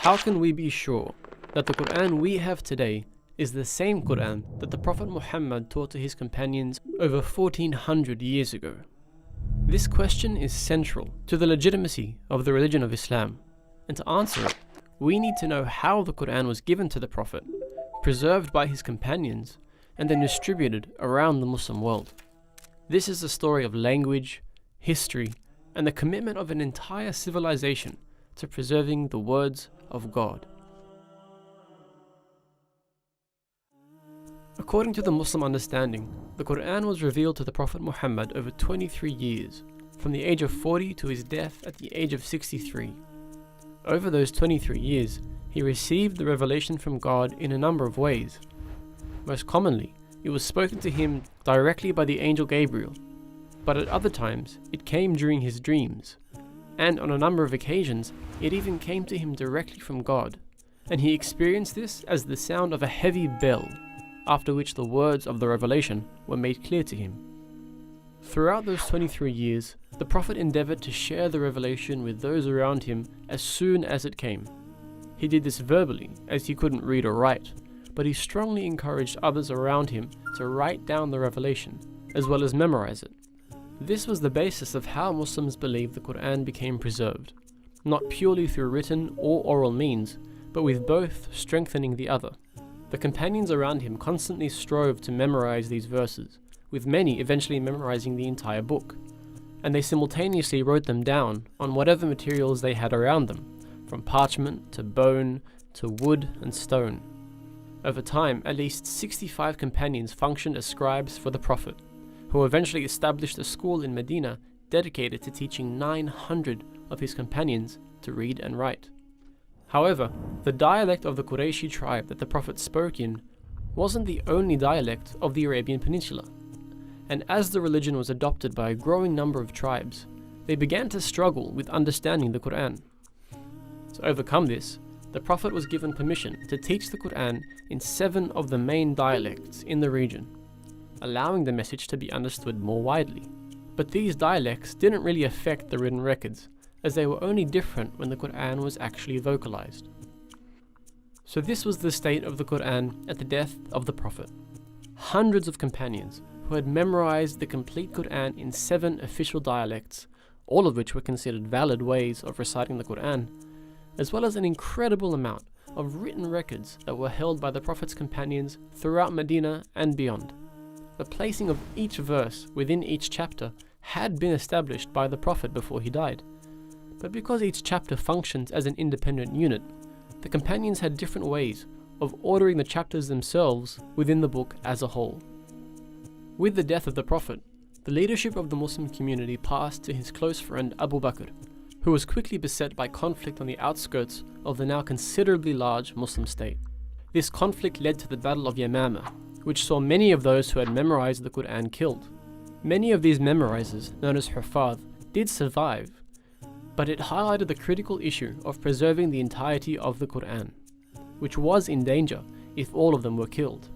How can we be sure that the Quran we have today is the same Quran that the Prophet Muhammad taught to his companions over 1400 years ago? This question is central to the legitimacy of the religion of Islam, and to answer it, we need to know how the Quran was given to the Prophet, preserved by his companions, and then distributed around the Muslim world. This is the story of language, history, and the commitment of an entire civilization to preserving the words of God. According to the Muslim understanding, the Quran was revealed to the Prophet Muhammad over 23 years, from the age of 40 to his death at the age of 63. Over those 23 years, he received the revelation from God in a number of ways. Most commonly, it was spoken to him directly by the angel Gabriel, but at other times, it came during his dreams, and on a number of occasions, it even came to him directly from God, and he experienced this as the sound of a heavy bell, after which the words of the revelation were made clear to him. Throughout those 23 years, the Prophet endeavored to share the revelation with those around him as soon as it came. He did this verbally, as he couldn't read or write, but he strongly encouraged others around him to write down the revelation, as well as memorize it. This was the basis of how Muslims believe the Quran became preserved, not purely through written or oral means, but with both strengthening the other. The companions around him constantly strove to memorize these verses, with many eventually memorizing the entire book, and they simultaneously wrote them down on whatever materials they had around them, from parchment to bone to wood and stone. Over time, at least 65 companions functioned as scribes for the Prophet, who eventually established a school in Medina dedicated to teaching 900 of his companions to read and write. However, the dialect of the Qurayshi tribe that the Prophet spoke in wasn't the only dialect of the Arabian Peninsula, and as the religion was adopted by a growing number of tribes, they began to struggle with understanding the Quran. To overcome this, the Prophet was given permission to teach the Quran in 7 of the main dialects in the region, allowing the message to be understood more widely. But these dialects didn't really affect the written records, as they were only different when the Quran was actually vocalized. So this was the state of the Quran at the death of the Prophet. Hundreds of companions who had memorized the complete Quran in 7 official dialects, all of which were considered valid ways of reciting the Quran, as well as an incredible amount of written records that were held by the Prophet's companions throughout Medina and beyond. The placing of each verse within each chapter had been established by the Prophet before he died, but because each chapter functions as an independent unit, the companions had different ways of ordering the chapters themselves within the book as a whole. With the death of the Prophet, the leadership of the Muslim community passed to his close friend Abu Bakr, who was quickly beset by conflict on the outskirts of the now considerably large Muslim state. This conflict led to the Battle of Yamama, which saw many of those who had memorized the Quran killed. Many of these memorizers, known as Hufaz, did survive, but it highlighted the critical issue of preserving the entirety of the Quran, which was in danger if all of them were killed.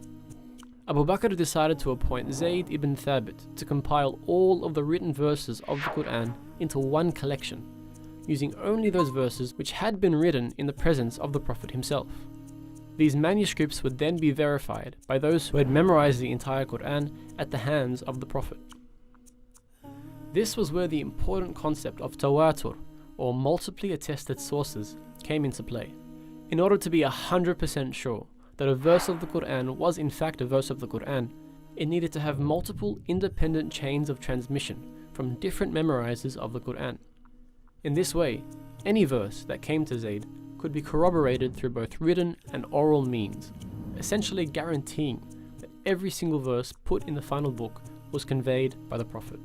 Abu Bakr decided to appoint Zayd ibn Thabit to compile all of the written verses of the Quran into one collection, using only those verses which had been written in the presence of the Prophet himself. These manuscripts would then be verified by those who had memorized the entire Quran at the hands of the Prophet. This was where the important concept of tawatur, or multiply attested sources, came into play. In order to be 100% sure that a verse of the Quran was in fact a verse of the Quran, it needed to have multiple independent chains of transmission from different memorizers of the Quran. In this way, any verse that came to Zayd could be corroborated through both written and oral means, essentially guaranteeing that every single verse put in the final book was conveyed by the Prophet.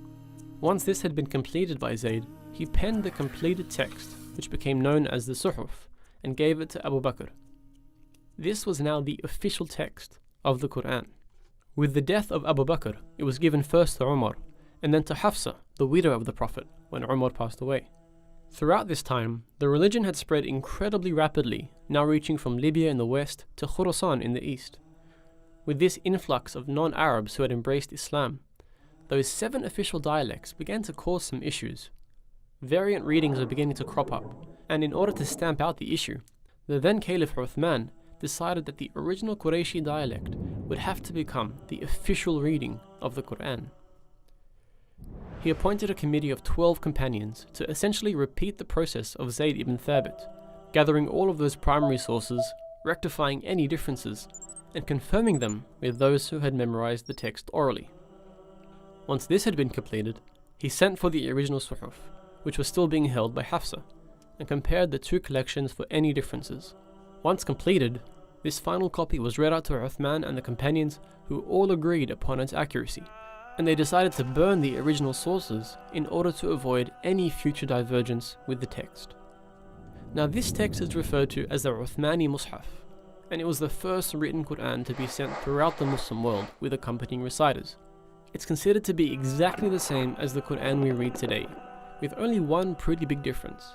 Once this had been completed by Zayd, he penned the completed text, which became known as the Suhuf, and gave it to Abu Bakr. This was now the official text of the Quran. With the death of Abu Bakr, it was given first to Umar, and then to Hafsa, the widow of the Prophet, when Umar passed away. Throughout this time, the religion had spread incredibly rapidly, now reaching from Libya in the west to Khurasan in the east. With this influx of non-Arabs who had embraced Islam, those 7 official dialects began to cause some issues. Variant readings were beginning to crop up, and in order to stamp out the issue, The then Caliph Uthman decided that the original Qurayshi dialect would have to become the official reading of the Quran. He appointed a committee of 12 companions to essentially repeat the process of Zayd ibn Thabit, gathering all of those primary sources, rectifying any differences, and confirming them with those who had memorized the text orally. Once this had been completed, he sent for the original Suhuf, which was still being held by Hafsa, and compared the two collections for any differences. Once completed, this final copy was read out to Uthman and the companions, who all agreed upon its accuracy, and they decided to burn the original sources in order to avoid any future divergence with the text. Now this text is referred to as the Uthmani Mus'haf, and it was the first written Quran to be sent throughout the Muslim world with accompanying reciters. It's considered to be exactly the same as the Quran we read today, with only one pretty big difference.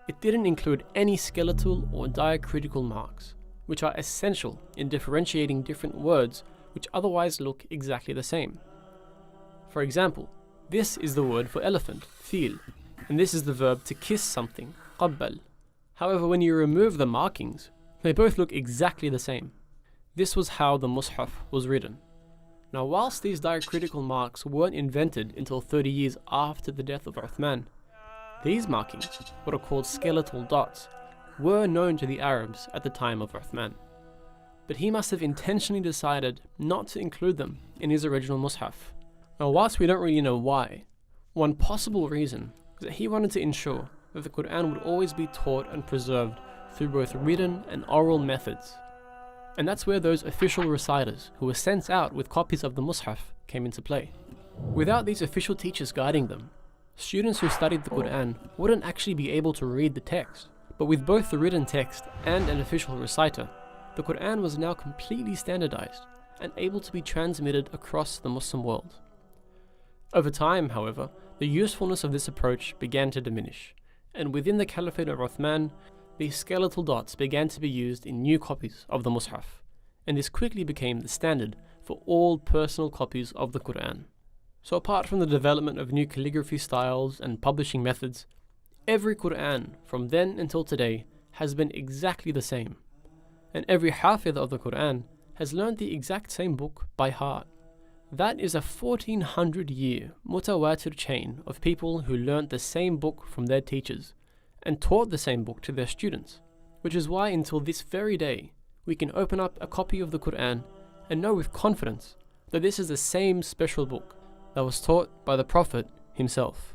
It didn't include any skeletal or diacritical marks, which are essential in differentiating different words which otherwise look exactly the same. For example, this is the word for elephant, fil, and this is the verb to kiss something, qabbal. However, when you remove the markings, they both look exactly the same. This was how the Mus'haf was written. Now, whilst these diacritical marks weren't invented until 30 years after the death of Uthman, these markings, what are called skeletal dots, were known to the Arabs at the time of Uthman. But he must have intentionally decided not to include them in his original Mus'haf. Now, whilst we don't really know why, one possible reason is that he wanted to ensure that the Quran would always be taught and preserved through both written and oral methods. And that's where those official reciters who were sent out with copies of the Mus'haf came into play. Without these official teachers guiding them, students who studied the Quran wouldn't actually be able to read the text. But with both the written text and an official reciter, the Quran was now completely standardized and able to be transmitted across the Muslim world. Over time, however, the usefulness of this approach began to diminish, and within the Caliphate of Uthman, these skeletal dots began to be used in new copies of the Mus'haf, and this quickly became the standard for all personal copies of the Quran. So apart from the development of new calligraphy styles and publishing methods, every Quran from then until today has been exactly the same, and every Hafidh of the Quran has learned the exact same book by heart. That is a 1400-year mutawatir chain of people who learnt the same book from their teachers and taught the same book to their students, which is why until this very day we can open up a copy of the Quran and know with confidence that this is the same special book that was taught by the Prophet himself.